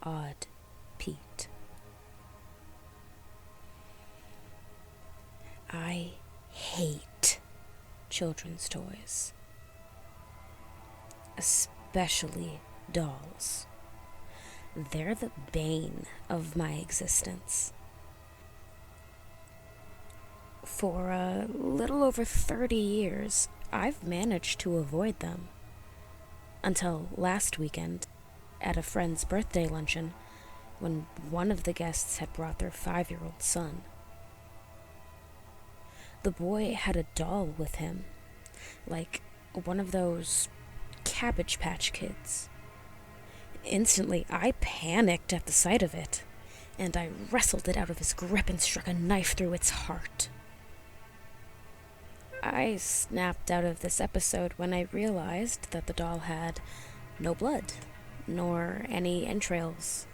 odd Pete. I hate children's toys, especially dolls. They're the bane of my existence. For a little over 30 years, I've managed to avoid them. Until last weekend, at a friend's birthday luncheon, when one of the guests had brought their 5-year-old son. The boy had a doll with him, like one of those Cabbage Patch Kids. Instantly, I panicked at the sight of it, and I wrestled it out of his grip and struck a knife through its heart. I snapped out of this episode when I realized that the doll had no blood, nor any entrails,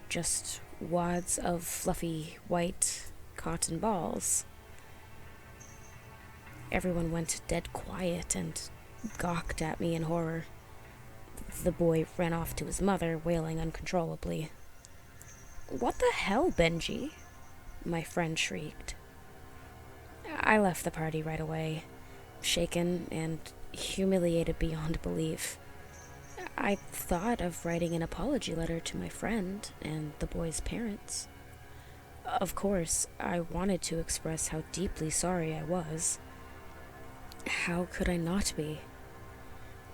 just wads of fluffy white cotton balls. Everyone went dead quiet and gawked at me in horror. The boy ran off to his mother, wailing uncontrollably. "What the hell, Benji?" my friend shrieked. I left the party right away, shaken and humiliated beyond belief. I thought of writing an apology letter to my friend and the boy's parents. Of course, I wanted to express how deeply sorry I was. How could I not be?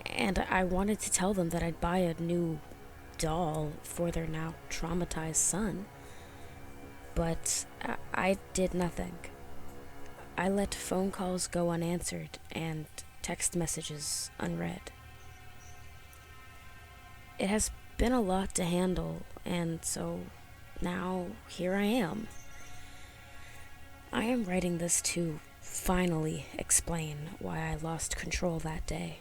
And I wanted to tell them that I'd buy a new doll for their now traumatized son. But I did nothing. I let phone calls go unanswered and text messages unread. It has been a lot to handle, and so now here I am. I am writing this to finally explain why I lost control that day.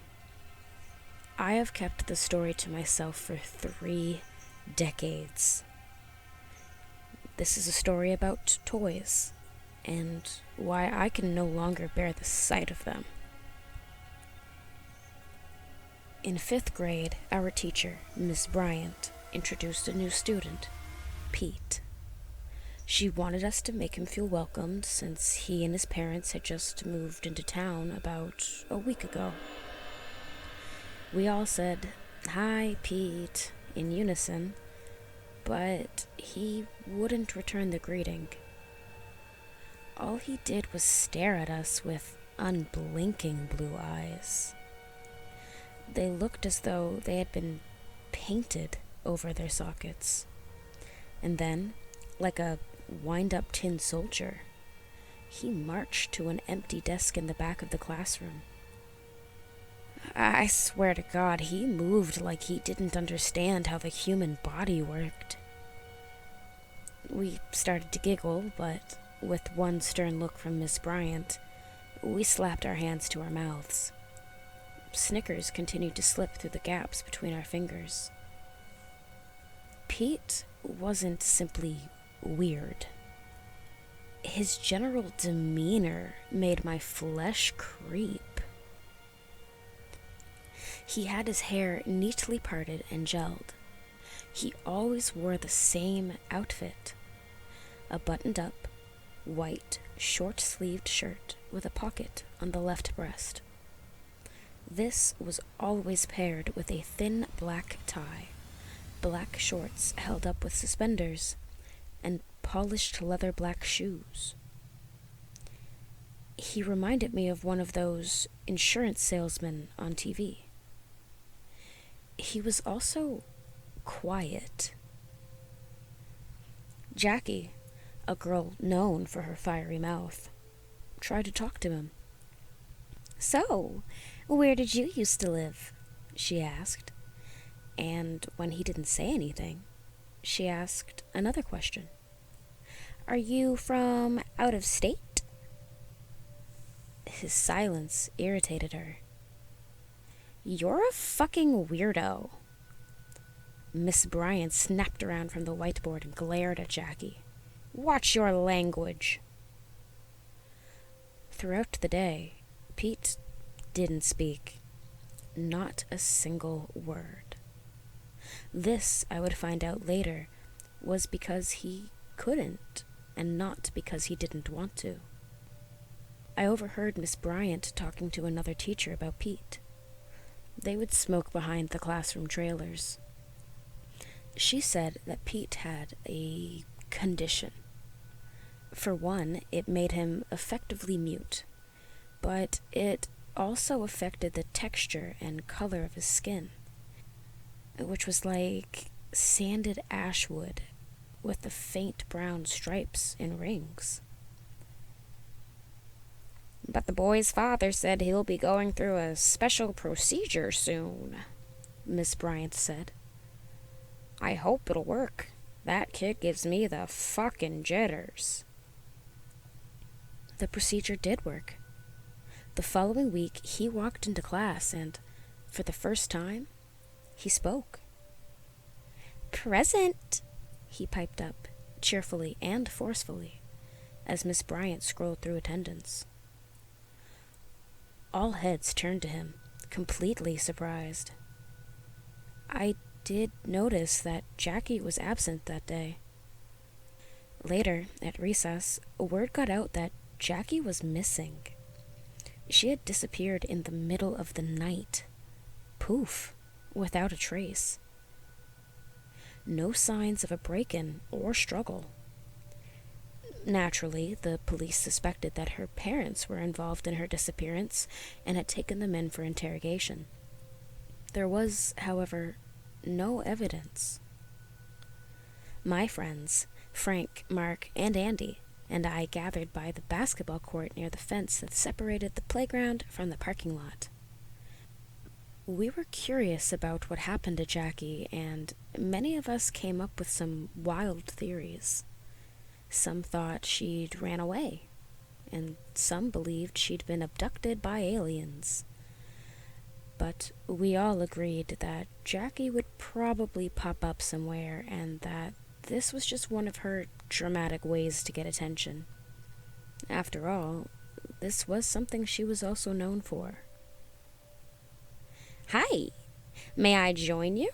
I have kept the story to myself for 3 decades. This is a story about toys, and why I can no longer bear the sight of them. In 5th grade, our teacher, Miss Bryant, introduced a new student, Pete. She wanted us to make him feel welcomed since he and his parents had just moved into town about a week ago. We all said, "Hi, Pete," in unison, but he wouldn't return the greeting. All he did was stare at us with unblinking blue eyes. They looked as though they had been painted over their sockets. And then, like a wind-up tin soldier, he marched to an empty desk in the back of the classroom. I swear to God, he moved like he didn't understand how the human body worked. We started to giggle, but with one stern look from Miss Bryant, we slapped our hands to our mouths. Snickers continued to slip through the gaps between our fingers. Pete wasn't simply weird. His general demeanor made my flesh creep. He had his hair neatly parted and gelled. He always wore the same outfit: a buttoned-up, white, short-sleeved shirt with a pocket on the left breast. This was always paired with a thin black tie, black shorts held up with suspenders, and polished leather black shoes. He reminded me of one of those insurance salesmen on TV. He was also quiet. Jackie, a girl known for her fiery mouth, tried to talk to him. "So, where did you used to live?" she asked. And when he didn't say anything, she asked another question. "Are you from out of state?" His silence irritated her. "You're a fucking weirdo." Miss Bryant snapped around from the whiteboard and glared at Jackie. "Watch your language." Throughout the day, Pete didn't speak. Not a single word. This, I would find out later, was because he couldn't, and not because he didn't want to. I overheard Miss Bryant talking to another teacher about Pete. They would smoke behind the classroom trailers. She said that Pete had a condition. For one, it made him effectively mute, but it also affected the texture and color of his skin, which was like sanded ash wood with the faint brown stripes and rings. But the boy's father said he'll be going through a special procedure soon, Miss Bryant said. I hope it'll work. That kid gives me the fucking jitters. The procedure did work. The following week, he walked into class and, for the first time, he spoke. Present, he piped up, cheerfully and forcefully, as Miss Bryant scrolled through attendance. All heads turned to him, completely surprised. I did notice that Jackie was absent that day. Later, at recess, word got out that Jackie was missing. She had disappeared in the middle of the night. Poof, without a trace. No signs of a break-in or struggle. Naturally, the police suspected that her parents were involved in her disappearance and had taken them in for interrogation. There was, however, no evidence. My friends, Frank, Mark, and Andy, and I gathered by the basketball court near the fence that separated the playground from the parking lot. We were curious about what happened to Jackie, and many of us came up with some wild theories. Some thought she'd ran away, and some believed she'd been abducted by aliens. But we all agreed that Jackie would probably pop up somewhere, and that this was just one of her dramatic ways to get attention. After all, this was something she was also known for. Hi, may I join you?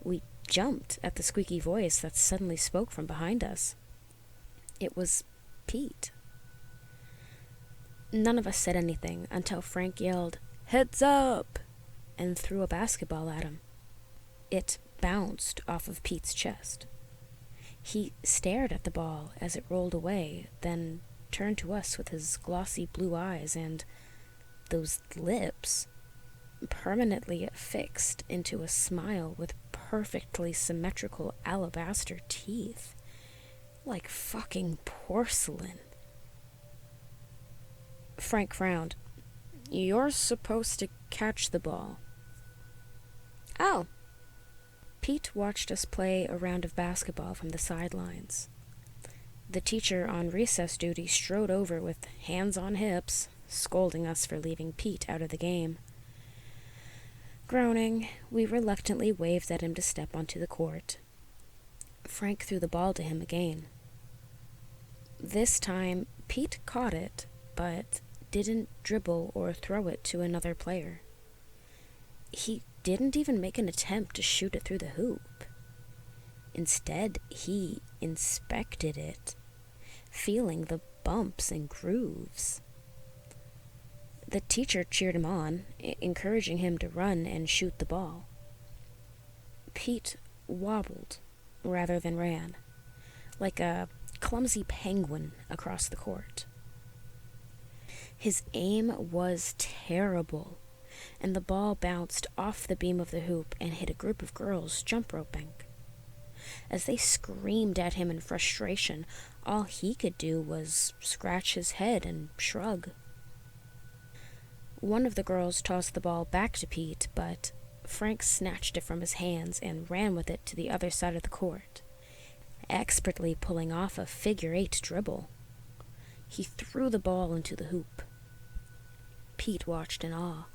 We jumped at the squeaky voice that suddenly spoke from behind us. It was Pete. None of us said anything until Frank yelled, "Heads up!" and threw a basketball at him. It bounced off of Pete's chest. He stared at the ball as it rolled away, then turned to us with his glossy blue eyes and those lips permanently affixed into a smile with perfectly symmetrical alabaster teeth. Like fucking porcelain. Frank frowned. You're supposed to catch the ball. Oh. Pete watched us play a round of basketball from the sidelines. The teacher on recess duty strode over with hands on hips, scolding us for leaving Pete out of the game. Groaning, we reluctantly waved at him to step onto the court. Frank threw the ball to him again. This time, Pete caught it, but didn't dribble or throw it to another player. He didn't even make an attempt to shoot it through the hoop. Instead, he inspected it, feeling the bumps and grooves. The teacher cheered him on, encouraging him to run and shoot the ball. Pete wobbled rather than ran, like a clumsy penguin across the court. His aim was terrible, and the ball bounced off the beam of the hoop and hit a group of girls jump roping. As they screamed at him in frustration, all he could do was scratch his head and shrug. One of the girls tossed the ball back to Pete, but Frank snatched it from his hands and ran with it to the other side of the court, expertly pulling off a figure-8 dribble. He threw the ball into the hoop. Pete watched in awe.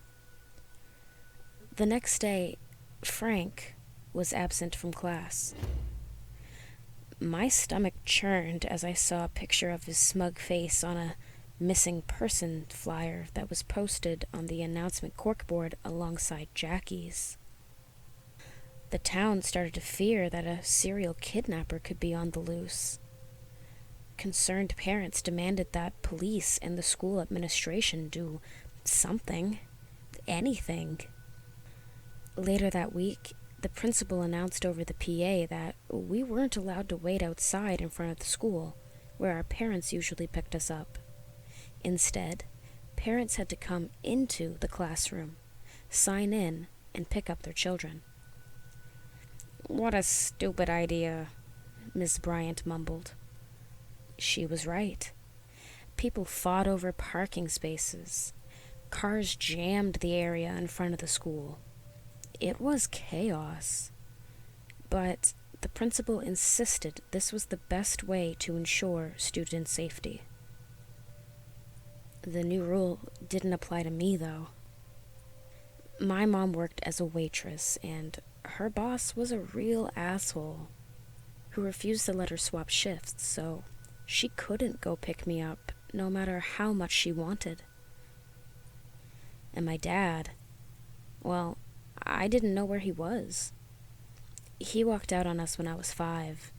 The next day, Frank was absent from class. My stomach churned as I saw a picture of his smug face on a missing person flyer that was posted on the announcement corkboard alongside Jackie's. The town started to fear that a serial kidnapper could be on the loose. Concerned parents demanded that police and the school administration do something, anything. Later that week, the principal announced over the PA that we weren't allowed to wait outside in front of the school, where our parents usually picked us up. Instead, parents had to come into the classroom, sign in, and pick up their children. "What a stupid idea," Miss Bryant mumbled. She was right. People fought over parking spaces. Cars jammed the area in front of the school. It was chaos. But the principal insisted this was the best way to ensure student safety. The new rule didn't apply to me, though. My mom worked as a waitress, and her boss was a real asshole who refused to let her swap shifts, so she couldn't go pick me up no matter how much she wanted. And my dad, well, I didn't know where he was. He walked out on us when I was 5.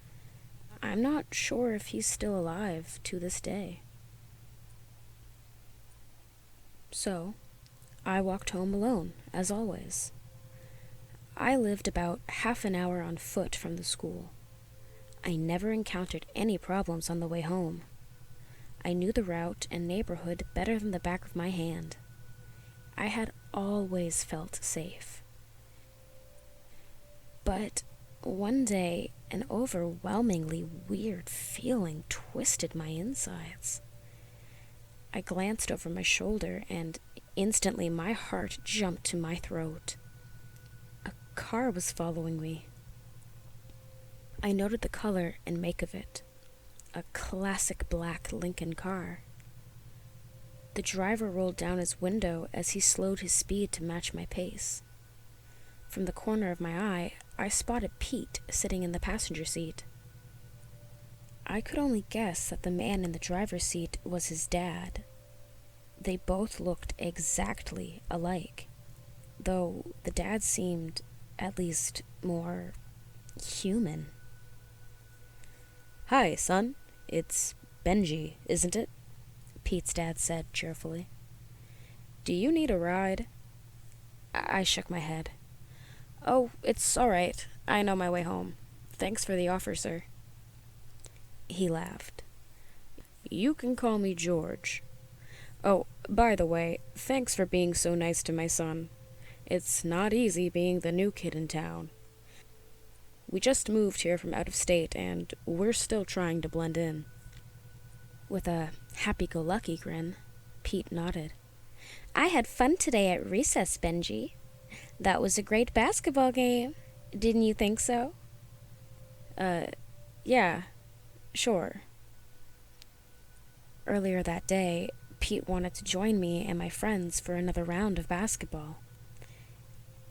I'm not sure if he's still alive to this day. So, I walked home alone, as always. I lived about half an hour on foot from the school. I never encountered any problems on the way home. I knew the route and neighborhood better than the back of my hand. I had always felt safe. But one day, an overwhelmingly weird feeling twisted my insides. I glanced over my shoulder, and instantly my heart jumped to my throat. A car was following me. I noted the color and make of it. A classic black Lincoln car. The driver rolled down his window as he slowed his speed to match my pace. From the corner of my eye, I spotted Pete sitting in the passenger seat. I could only guess that the man in the driver's seat was his dad. They both looked exactly alike, though the dad seemed at least more human. "Hi, son. It's Benji, isn't it?" Pete's dad said cheerfully. "Do you need a ride?" I shook my head. "Oh, it's all right. I know my way home. Thanks for the offer, sir." He laughed. "You can call me George. Oh, by the way, thanks for being so nice to my son. It's not easy being the new kid in town. We just moved here from out of state, and we're still trying to blend in." With a happy-go-lucky grin, Pete nodded. "I had fun today at recess, Benji. That was a great basketball game. Didn't you think so?" Yeah, sure." Earlier that day, Pete wanted to join me and my friends for another round of basketball.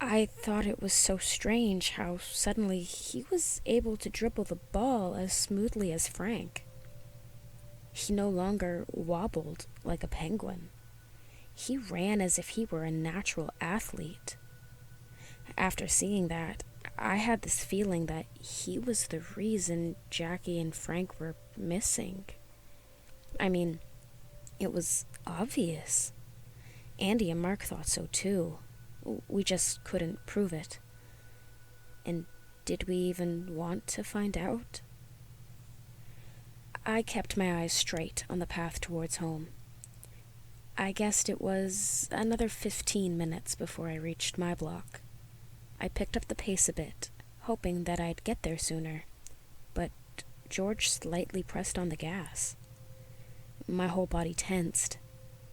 I thought it was so strange how suddenly he was able to dribble the ball as smoothly as Frank. He no longer wobbled like a penguin. He ran as if he were a natural athlete. After seeing that, I had this feeling that he was the reason Jackie and Frank were missing. I mean, it was obvious. Andy and Mark thought so too. We just couldn't prove it. And did we even want to find out? I kept my eyes straight on the path towards home. I guessed it was another 15 minutes before I reached my block. I picked up the pace a bit, hoping that I'd get there sooner, but George slightly pressed on the gas. My whole body tensed.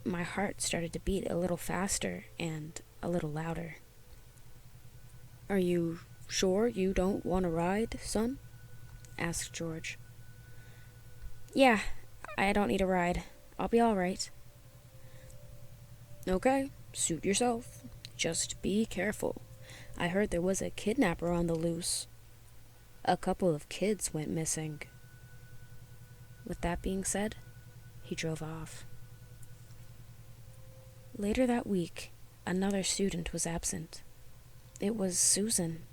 My heart started to beat a little faster and a little louder. "Are you sure you don't want to ride, son?" asked George. "Yeah, I don't need a ride. I'll be all right." "Okay, suit yourself. Just be careful. I heard there was a kidnapper on the loose. A couple of kids went missing." With that being said, he drove off. Later that week, another student was absent. It was Susan,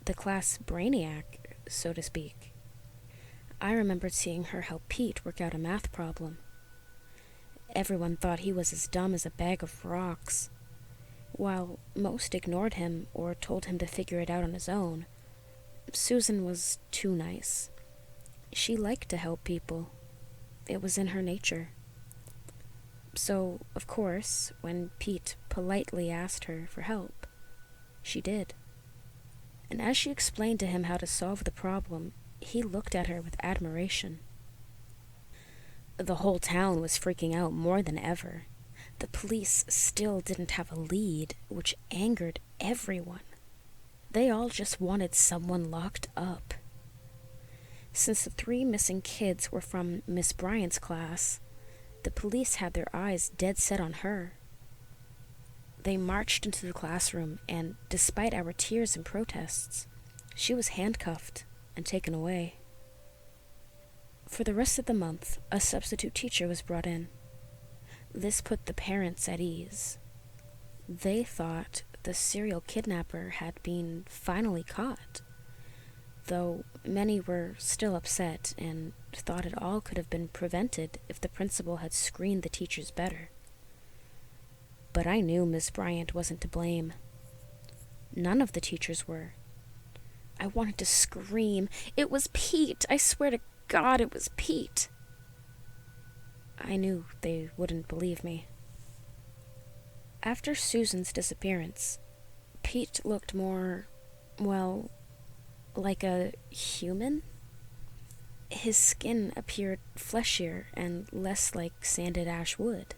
the class brainiac, so to speak. I remembered seeing her help Pete work out a math problem. Everyone thought he was as dumb as a bag of rocks. While most ignored him or told him to figure it out on his own, Susan was too nice. She liked to help people. It was in her nature. So, of course, when Pete politely asked her for help, she did. And as she explained to him how to solve the problem, he looked at her with admiration. The whole town was freaking out more than ever. The police still didn't have a lead, which angered everyone. They all just wanted someone locked up. Since the 3 missing kids were from Miss Bryant's class, the police had their eyes dead set on her. They marched into the classroom, and despite our tears and protests, she was handcuffed and taken away. For the rest of the month, a substitute teacher was brought in. This put the parents at ease. They thought the serial kidnapper had been finally caught, though many were still upset and thought it all could have been prevented if the principal had screened the teachers better. But I knew Miss Bryant wasn't to blame. None of the teachers were. I wanted to scream. It was Pete! I swear to God it was Pete! I knew they wouldn't believe me. After Susan's disappearance, Pete looked more, well, like a human. His skin appeared fleshier and less like sanded ash wood.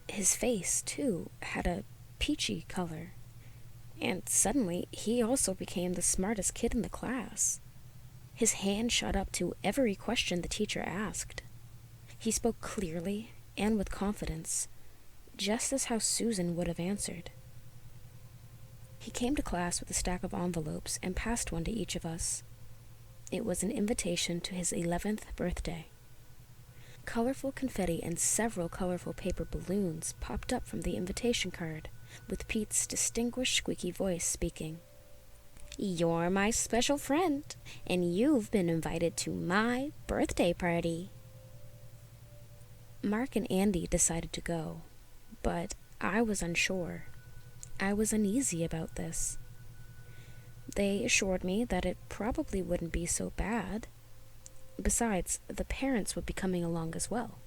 His face, too, had a peachy color, and suddenly he also became the smartest kid in the class. His hand shot up to every question the teacher asked. He spoke clearly and with confidence, just as how Susan would have answered. He came to class with a stack of envelopes and passed one to each of us. It was an invitation to his 11th birthday. Colorful confetti and several colorful paper balloons popped up from the invitation card, with Pete's distinguished squeaky voice speaking. "You're my special friend, and you've been invited to my birthday party." Mark and Andy decided to go, but I was unsure. I was uneasy about this. They assured me that it probably wouldn't be so bad. Besides, the parents would be coming along as well.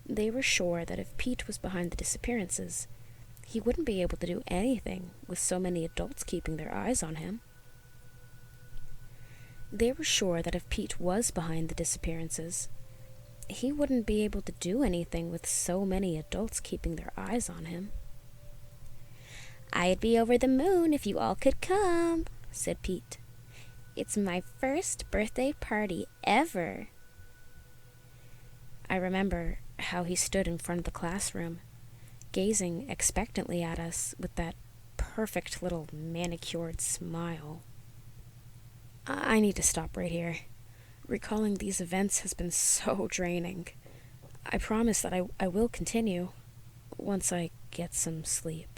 They were sure that if Pete was behind the disappearances, he wouldn't be able to do anything with so many adults keeping their eyes on him. They were sure that if Pete was behind the disappearances, he wouldn't be able to do anything with so many adults keeping their eyes on him. "I'd be over the moon if you all could come," said Pete. "It's my first birthday party ever." I remember how he stood in front of the classroom, gazing expectantly at us with that perfect little manicured smile. I need to stop right here. Recalling these events has been so draining. I promise that I will continue once I get some sleep.